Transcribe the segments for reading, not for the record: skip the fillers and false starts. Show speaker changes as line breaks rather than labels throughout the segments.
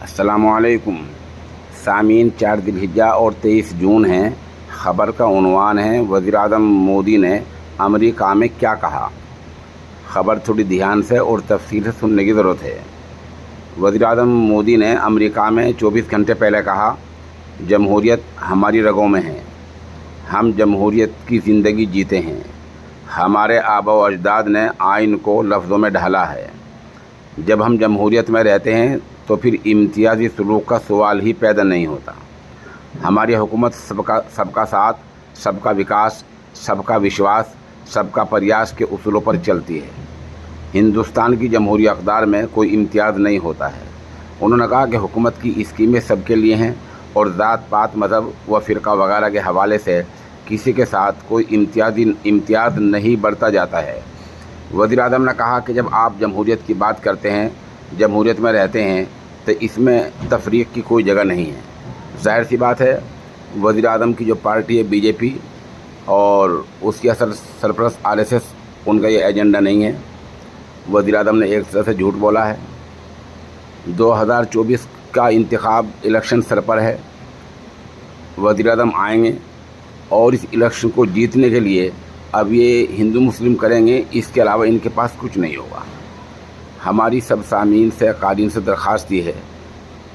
अस्सलामुअलैकुम सामीन। 4 ज़िलहिज्जा और 23 जून हैं। ख़बर का उन्वान है वज़ीर-ए-आज़म मोदी ने अमेरिका में क्या कहा। ख़बर थोड़ी ध्यान से और तफसील से सुनने की ज़रूरत है। वज़ीर-ए-आज़म मोदी ने अमेरिका में 24 घंटे पहले कहा, जमहूरियत हमारी रगों में है, हम जमहूरियत की ज़िंदगी जीते हैं। हमारे आबा व अजदाद ने आइन को लफ्ज़ों में ढाला है। जब हम जमहूरियत में रहते हैं तो फिर इम्तियाज़ी सलूक का सवाल ही पैदा नहीं होता। हमारी हुकूमत सबका साथ, सबका विकास, सबका विश्वास, सबका प्रयास के उसूलों पर चलती है। हिंदुस्तान की जमहूरी अक़दार में कोई इम्तियाज़ नहीं होता है। उन्होंने कहा कि हुकूमत की स्कीमें सबके लिए हैं और ज़ात पात, मज़हब व फ़िरका वगैरह के हवाले से किसी के साथ कोई इम्तियाज़ नहीं बरता जाता है। वज़ीर-ए-आज़म ने कहा कि जब आप जमहूरियत की बात करते हैं, जमहूरियत में रहते हैं, तो इसमें तफरीक की कोई जगह नहीं है। ज़ाहिर सी बात है, वज़ीर-ए-आज़म की जो पार्टी है बीजेपी और उसकी असल सरपरस्त आरएसएस, उनका ये एजेंडा नहीं है। वज़ीर-ए-आज़म ने एक तरह से झूठ बोला है। 2024 का इंतखाब इलेक्शन सर पर है। वज़ीर-ए-आज़म आएंगे और इस इलेक्शन को जीतने के लिए अब ये हिंदू मुस्लिम करेंगे, इसके अलावा इनके पास कुछ नहीं होगा। हमारी सब सामीन से, क़ारीन से दरख्वास्त ये है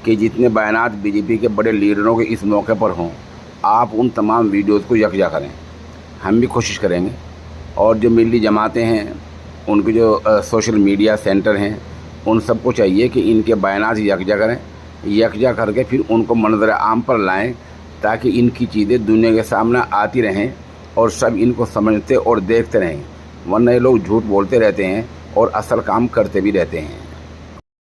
कि जितने बयानात बीजेपी के बड़े लीडरों के इस मौके पर हों, आप उन तमाम वीडियोज़ को यकजा करें। हम भी कोशिश करेंगे। और जो मिली जमातें हैं, उनके जो सोशल मीडिया सेंटर हैं, उन सबको चाहिए कि इनके बयानात यकजा करें। यकजा करके फिर उनको मंज़र आम पर लाएं, ताकि इनकी चीज़ें दुनिया के सामने आती रहें और सब इनको समझते और देखते रहें। वरना ये लोग झूठ बोलते रहते हैं और असल काम करते भी रहते हैं।